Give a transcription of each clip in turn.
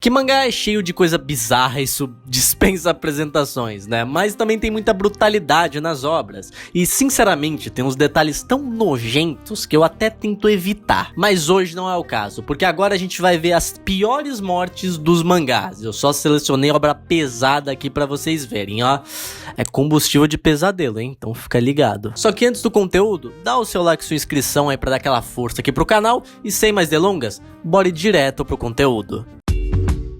Que mangá é cheio de coisa bizarra, isso dispensa apresentações, né? Mas também tem muita brutalidade nas obras. E sinceramente, tem uns detalhes tão nojentos que eu até tento evitar. Mas hoje não é o caso, porque agora a gente vai ver as piores mortes dos mangás. Eu só selecionei obra pesada aqui pra vocês verem, ó. É combustível de pesadelo, hein? Então fica ligado. Só que antes do conteúdo, dá o seu like e sua inscrição aí pra dar aquela força aqui pro canal. E sem mais delongas, bora ir direto pro conteúdo.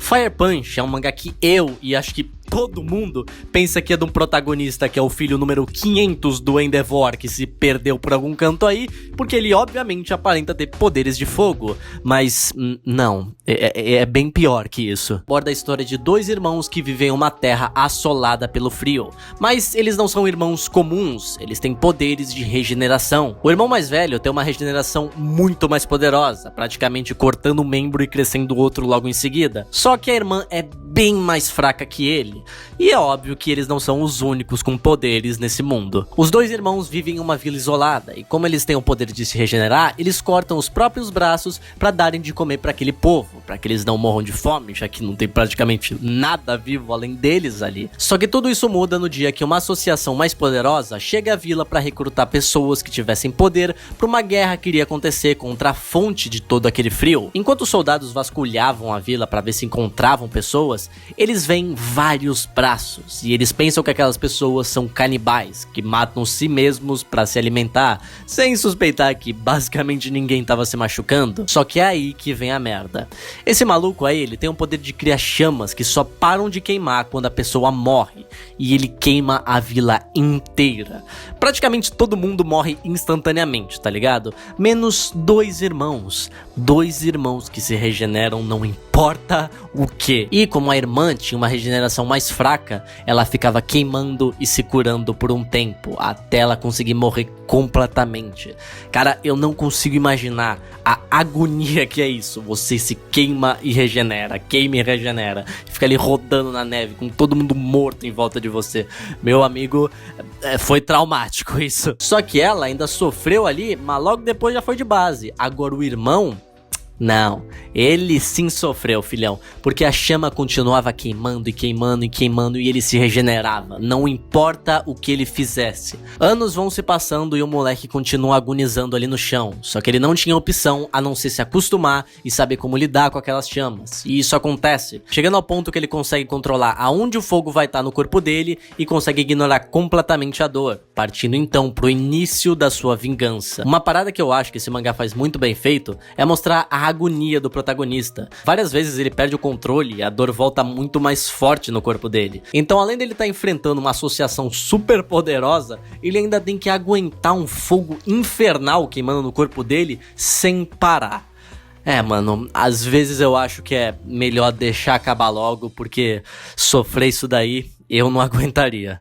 Fire Punch é um mangá que eu e acho que todo mundo pensa que é de um protagonista que é o filho número 500 do Endeavor, que se perdeu por algum canto aí, porque ele obviamente aparenta ter poderes de fogo, mas não, é bem pior que isso. Aborda a história de dois irmãos que vivem em uma terra assolada pelo frio, mas eles não são irmãos comuns, eles têm poderes de regeneração. O irmão mais velho tem uma regeneração muito mais poderosa, praticamente cortando um membro e crescendo o outro logo em seguida, só que a irmã é bem mais fraca que ele. E é óbvio que eles não são os únicos com poderes nesse mundo. Os dois irmãos vivem em uma vila isolada, e como eles têm o poder de se regenerar, eles cortam os próprios braços para darem de comer para aquele povo, para que eles não morram de fome, já que não tem praticamente nada vivo além deles ali. Só que tudo isso muda no dia que uma associação mais poderosa chega à vila para recrutar pessoas que tivessem poder para uma guerra que iria acontecer contra a fonte de todo aquele frio. Enquanto os soldados vasculhavam a vila para ver se encontravam pessoas, eles veem vários braços, e eles pensam que aquelas pessoas são canibais, que matam si mesmos para se alimentar, sem suspeitar que basicamente ninguém tava se machucando. Só que é aí que vem a merda. Esse maluco aí, ele tem o poder de criar chamas que só param de queimar quando a pessoa morre, e ele queima a vila inteira. Praticamente todo mundo morre instantaneamente, tá ligado? Menos dois irmãos que se regeneram não importa o que. E como a irmã tinha uma regeneração mais fraca, ela ficava queimando e se curando por um tempo, até ela conseguir morrer completamente. Cara, eu não consigo imaginar a agonia que é isso. Você se queima e regenera, queima e regenera, fica ali rodando na neve com todo mundo morto em volta de você. Meu amigo, foi traumático isso. Só que ela ainda sofreu ali, mas logo depois já foi de base. Agora o irmão... não, ele sim sofreu, filhão, porque a chama continuava queimando e queimando e queimando e ele se regenerava, não importa o que ele fizesse. Anos vão se passando e o moleque continua agonizando ali no chão, só que ele não tinha opção a não ser se acostumar e saber como lidar com aquelas chamas. E isso acontece, chegando ao ponto que ele consegue controlar aonde o fogo vai estar no corpo dele e consegue ignorar completamente a dor, partindo então pro início da sua vingança. Uma parada que eu acho que esse mangá faz muito bem feito é mostrar a agonia do protagonista. Várias vezes ele perde o controle e a dor volta muito mais forte no corpo dele. Então, além dele estar enfrentando uma associação super poderosa, ele ainda tem que aguentar um fogo infernal queimando no corpo dele sem parar. Mano, às vezes eu acho que é melhor deixar acabar logo, porque sofrer isso daí eu não aguentaria.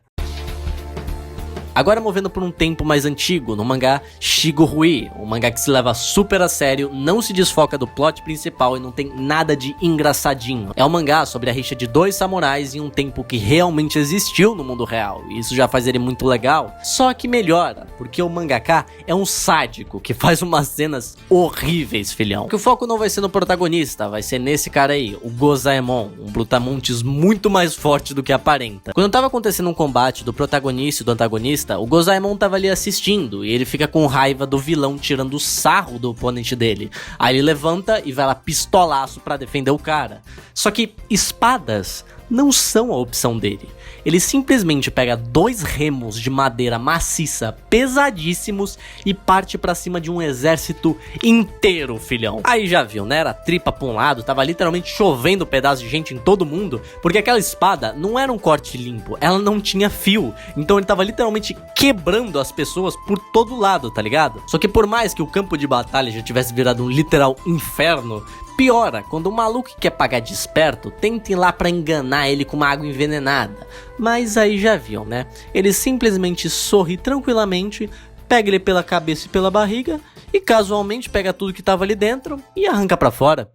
Agora movendo por um tempo mais antigo, no mangá Shigurui, um mangá que se leva super a sério, não se desfoca do plot principal e não tem nada de engraçadinho. É um mangá sobre a rixa de dois samurais em um tempo que realmente existiu no mundo real, e isso já faz ele muito legal. Só que melhora, porque o mangaka é um sádico que faz umas cenas horríveis, filhão. Porque o foco não vai ser no protagonista, vai ser nesse cara aí, o Gozaemon, um brutamontes muito mais forte do que aparenta. Quando tava acontecendo um combate do protagonista e do antagonista, o Gozaemon tava ali assistindo e ele fica com raiva do vilão tirando o sarro do oponente dele. Aí ele levanta e vai lá pistolaço pra defender o cara. Só que espadas não são a opção dele. Ele simplesmente pega dois remos de madeira maciça, pesadíssimos, e parte pra cima de um exército inteiro, filhão. Aí já viu, né? Era tripa pra um lado, tava literalmente chovendo pedaços de gente em todo mundo, porque aquela espada não era um corte limpo, ela não tinha fio. Então ele tava literalmente quebrando as pessoas por todo lado, tá ligado? Só que por mais que o campo de batalha já tivesse virado um literal inferno, piora quando o maluco que quer pagar de esperto tenta ir lá pra enganar ele com uma água envenenada. Mas aí já viu, né? Ele simplesmente sorri tranquilamente, pega ele pela cabeça e pela barriga e casualmente pega tudo que tava ali dentro e arranca pra fora.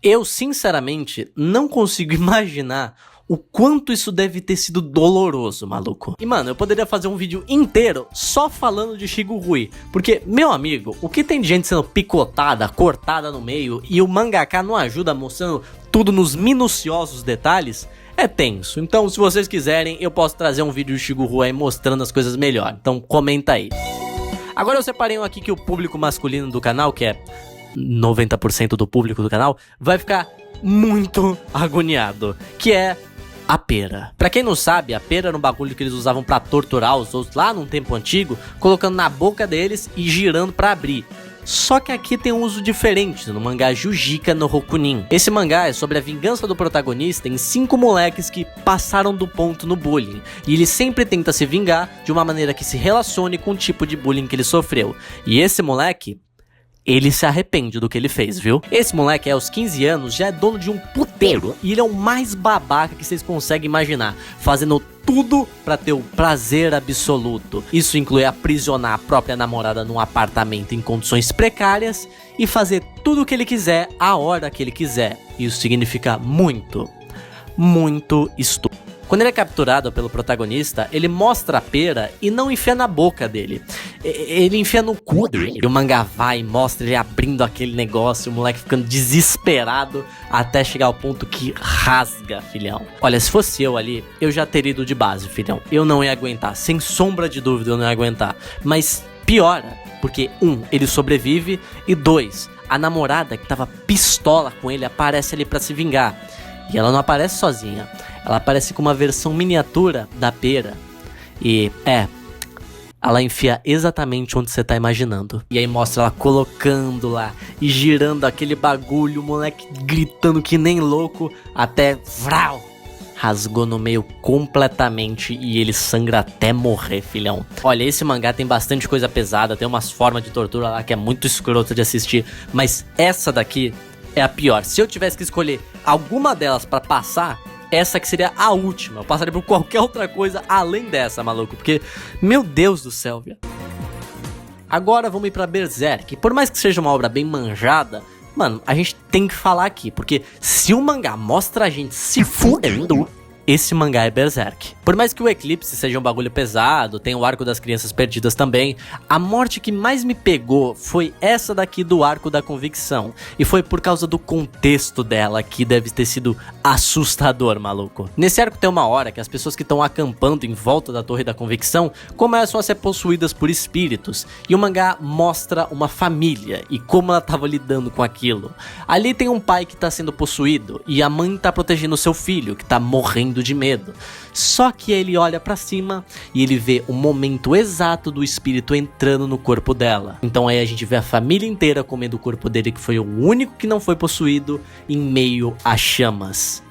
Eu sinceramente não consigo imaginar o quanto isso deve ter sido doloroso, maluco. E mano, eu poderia fazer um vídeo inteiro só falando de Shigurui, porque, meu amigo, o que tem de gente sendo picotada, cortada no meio, e o mangaka não ajuda mostrando tudo nos minuciosos detalhes, é tenso. Então, se vocês quiserem, eu posso trazer um vídeo do Shiguru aí mostrando as coisas melhor. Então, comenta aí. Agora eu separei um aqui que o público masculino do canal, que é 90% do público do canal, vai ficar muito agoniado, que é a pera. Pra quem não sabe, a pera era um bagulho que eles usavam pra torturar os outros lá num tempo antigo, colocando na boca deles e girando pra abrir. Só que aqui tem um uso diferente no mangá Jujika no Rokunin. Esse mangá é sobre a vingança do protagonista em 5 moleques que passaram do ponto no bullying, e ele sempre tenta se vingar de uma maneira que se relacione com o tipo de bullying que ele sofreu. E esse moleque, ele se arrepende do que ele fez, viu? Esse moleque, aos 15 anos, já é dono de um puteiro. E ele é o mais babaca que vocês conseguem imaginar, fazendo tudo pra ter o prazer absoluto. Isso inclui aprisionar a própria namorada num apartamento em condições precárias e fazer tudo o que ele quiser, a hora que ele quiser. Isso significa muito, muito estupro. Quando ele é capturado pelo protagonista, ele mostra a pera e não enfia na boca dele. Ele enfia no cu dele. E o mangá vai e mostra ele abrindo aquele negócio, o moleque ficando desesperado até chegar ao ponto que rasga, filhão. Olha, se fosse eu ali, eu já teria ido de base, filhão. Eu não ia aguentar, sem sombra de dúvida eu não ia aguentar. Mas piora, porque 1, ele sobrevive, e 2, a namorada que tava pistola com ele aparece ali pra se vingar. E ela não aparece sozinha. Ela aparece com uma versão miniatura da pera. E, ela enfia exatamente onde você tá imaginando. E aí mostra ela colocando lá e girando aquele bagulho, o moleque gritando que nem louco, até vrau, rasgou no meio completamente e ele sangra até morrer, filhão. Olha, esse mangá tem bastante coisa pesada, tem umas formas de tortura lá que é muito escroto de assistir, mas essa daqui é a pior. Se eu tivesse que escolher alguma delas pra passar, essa que seria a última. Eu passaria por qualquer outra coisa além dessa, maluco. Porque, meu Deus do céu, viu? Agora vamos ir pra Berserk. Por mais que seja uma obra bem manjada, mano, a gente tem que falar aqui. Porque se o mangá mostra a gente se fudendo, esse mangá é Berserk. Por mais que o Eclipse seja um bagulho pesado, tem o arco das crianças perdidas também, a morte que mais me pegou foi essa daqui do arco da convicção. E foi por causa do contexto dela que deve ter sido assustador, maluco. Nesse arco tem uma hora que as pessoas que estão acampando em volta da Torre da Convicção começam a ser possuídas por espíritos. E o mangá mostra uma família e como ela tava lidando com aquilo. Ali tem um pai que tá sendo possuído e a mãe tá protegendo o seu filho, que tá morrendo de medo. Só que ele olha pra cima e ele vê o momento exato do espírito entrando no corpo dela. Então aí a gente vê a família inteira comendo o corpo dele, que foi o único que não foi possuído, em meio a chamas.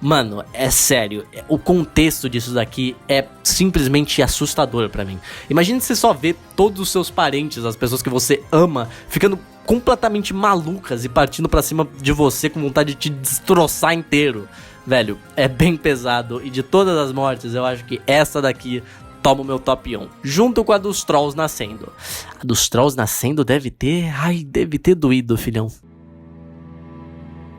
Mano, é sério, o contexto disso daqui é simplesmente assustador pra mim. Imagina você só ver todos os seus parentes, as pessoas que você ama, ficando completamente malucas e partindo pra cima de você com vontade de te destroçar inteiro. Velho, é bem pesado, e de todas as mortes, eu acho que essa daqui toma o meu top 1, junto com a dos Trolls nascendo. A dos Trolls nascendo deve ter doído, filhão.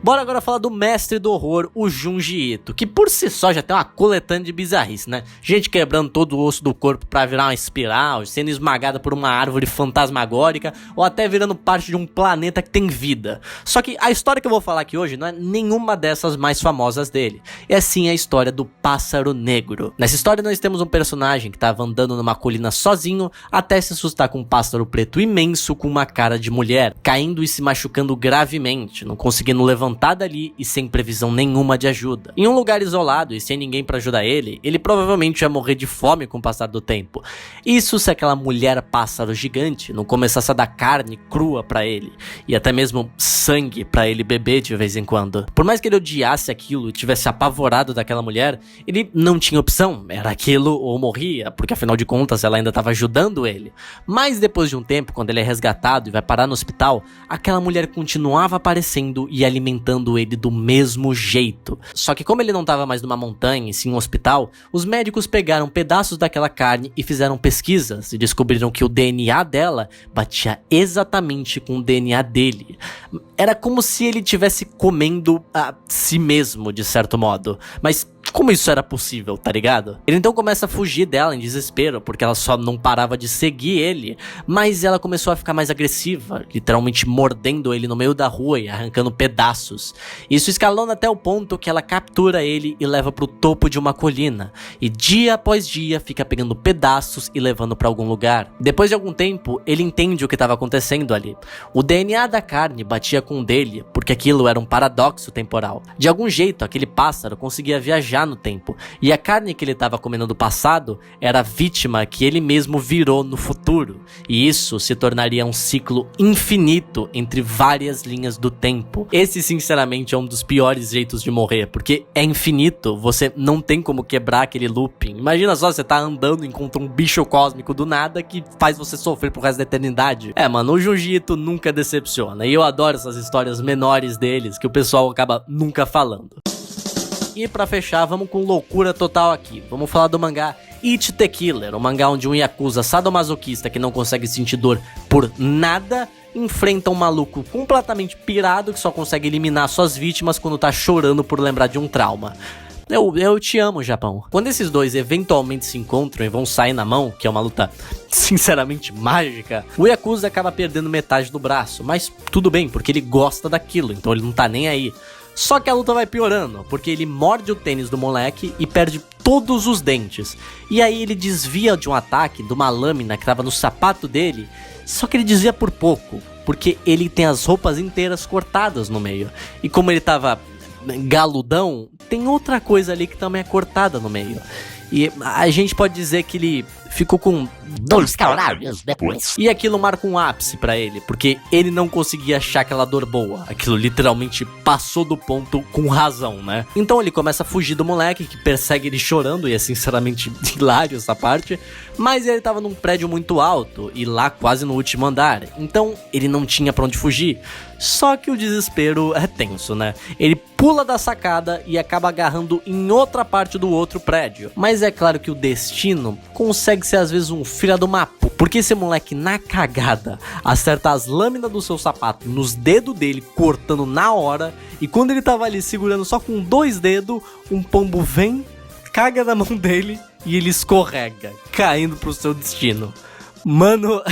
Bora agora falar do mestre do horror, o Junji Ito, que por si só já tem uma coletânea de bizarrice, né? Gente quebrando todo o osso do corpo pra virar uma espiral, sendo esmagada por uma árvore fantasmagórica, ou até virando parte de um planeta que tem vida. Só que a história que eu vou falar aqui hoje não é nenhuma dessas mais famosas dele, é sim a história do Pássaro Negro. Nessa história nós temos um personagem que estava andando numa colina sozinho, até se assustar com um pássaro preto imenso com uma cara de mulher, caindo e se machucando gravemente, não conseguindo levantar dali e sem previsão nenhuma de ajuda. Em um lugar isolado e sem ninguém pra ajudar ele, ele provavelmente ia morrer de fome com o passar do tempo. Isso se aquela mulher pássaro gigante não começasse a dar carne crua pra ele, e até mesmo sangue pra ele beber de vez em quando. Por mais que ele odiasse aquilo e tivesse apavorado daquela mulher, ele não tinha opção, era aquilo ou morria, porque afinal de contas ela ainda estava ajudando ele. Mas depois de um tempo, quando ele é resgatado e vai parar no hospital, aquela mulher continuava aparecendo e alimentando ele do mesmo jeito. Só que como ele não estava mais numa montanha e sim um hospital, os médicos pegaram pedaços daquela carne e fizeram pesquisas e descobriram que o DNA dela batia exatamente com o DNA dele. Era como se ele estivesse comendo a si mesmo, de certo modo. Mas como isso era possível, tá ligado? Ele então começa a fugir dela em desespero, porque ela só não parava de seguir ele, mas ela começou a ficar mais agressiva, literalmente mordendo ele no meio da rua e arrancando pedaços. Isso escalando até o ponto que ela captura ele e leva pro topo de uma colina, e dia após dia fica pegando pedaços e levando pra algum lugar. Depois de algum tempo, ele entende o que estava acontecendo ali. O DNA da carne batia com o dele, porque aquilo era um paradoxo temporal. De algum jeito, aquele pássaro conseguia viajar no tempo, e a carne que ele estava comendo do passado era a vítima que ele mesmo virou no futuro, e isso se tornaria um ciclo infinito entre várias linhas do tempo. Esse sinceramente é um dos piores jeitos de morrer, porque é infinito, você não tem como quebrar aquele looping. Imagina só, você tá andando e encontra um bicho cósmico do nada que faz você sofrer pro resto da eternidade. Mano, o Junji Ito nunca decepciona, e eu adoro essas histórias menores deles que o pessoal acaba nunca falando. E pra fechar, vamos com loucura total aqui. Vamos falar do mangá It the Killer, um mangá onde um yakuza sadomasoquista que não consegue sentir dor por nada enfrenta um maluco completamente pirado que só consegue eliminar suas vítimas quando tá chorando por lembrar de um trauma. Eu te amo, Japão. Quando esses dois eventualmente se encontram e vão sair na mão, que é uma luta sinceramente mágica, o Yakuza acaba perdendo metade do braço, mas tudo bem, porque ele gosta daquilo, então ele não tá nem aí. Só que a luta vai piorando, porque ele morde o tênis do moleque e perde todos os dentes. E aí ele desvia de um ataque, de uma lâmina que tava no sapato dele, só que ele desvia por pouco, porque ele tem as roupas inteiras cortadas no meio. E como ele tava galudão, tem outra coisa ali que também é cortada no meio. E a gente pode dizer que ele ficou com 2 calorários depois. E aquilo marca um ápice pra ele, porque ele não conseguia achar aquela dor boa. Aquilo literalmente passou do ponto com razão, né? Então ele começa a fugir do moleque, que persegue ele chorando, e é sinceramente hilário essa parte. Mas ele tava num prédio muito alto, e lá quase no último andar. Então ele não tinha pra onde fugir. Só que o desespero é tenso, né? Ele pula da sacada e acaba agarrando em outra parte do outro prédio. Mas é claro que o destino consegue ser às vezes um filho do mapo, porque esse moleque na cagada acerta as lâminas do seu sapato nos dedos dele, cortando na hora, e quando ele tava ali segurando só com 2 dedos, um pombo vem, caga na mão dele e ele escorrega, caindo pro seu destino. Mano,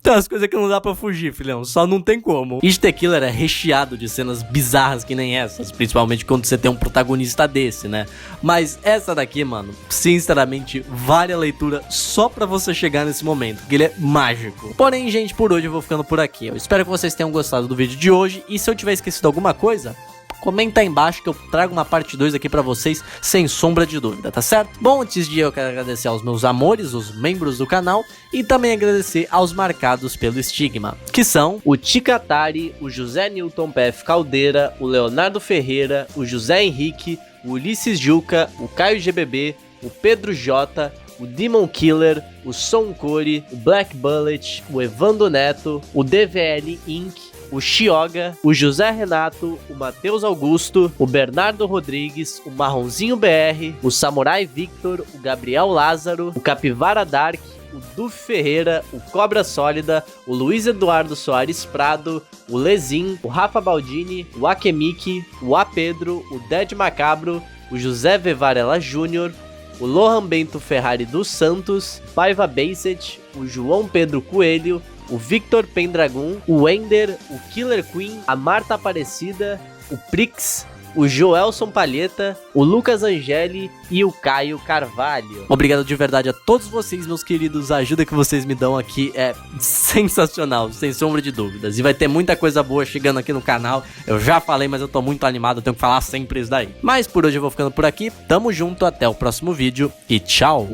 tem umas coisas que não dá pra fugir, filhão, só não tem como. It the Killer é recheado de cenas bizarras que nem essas, principalmente quando você tem um protagonista desse, né? Mas essa daqui, mano, sinceramente, vale a leitura só pra você chegar nesse momento, porque ele é mágico. Porém, gente, por hoje eu vou ficando por aqui. Eu espero que vocês tenham gostado do vídeo de hoje, e se eu tiver esquecido alguma coisa, comenta aí embaixo que eu trago uma parte 2 aqui pra vocês, sem sombra de dúvida, tá certo? Bom, antes de eu quero agradecer aos meus amores, os membros do canal, e também agradecer aos marcados pelo estigma, que são o Ticatari, o José Newton PF Caldeira, o Leonardo Ferreira, o José Henrique, o Ulisses Juca, o Caio GBB, o Pedro J, o Demon Killer, o Som Core, o Black Bullet, o Evando Neto, o DVL Inc., o Chioga, o José Renato, o Matheus Augusto, o Bernardo Rodrigues, o Marronzinho BR, o Samurai Victor, o Gabriel Lázaro, o Capivara Dark, o Duf Ferreira, o Cobra Sólida, o Luiz Eduardo Soares Prado, o Lezin, o Rafa Baldini, o Akemiki, o A Pedro, o Dead Macabro, o José V. Varela Júnior, o Lohan Bento Ferrari dos Santos, Paiva Bassett, o João Pedro Coelho, o Victor Pendragon, o Ender, o Killer Queen, a Marta Aparecida, o Prix, o Joelson Palheta, o Lucas Angeli e o Caio Carvalho. Obrigado de verdade a todos vocês, meus queridos. A ajuda que vocês me dão aqui é sensacional, sem sombra de dúvidas. E vai ter muita coisa boa chegando aqui no canal. Eu já falei, mas eu tô muito animado, eu tenho que falar sempre isso daí. Mas por hoje eu vou ficando por aqui. Tamo junto, até o próximo vídeo e tchau!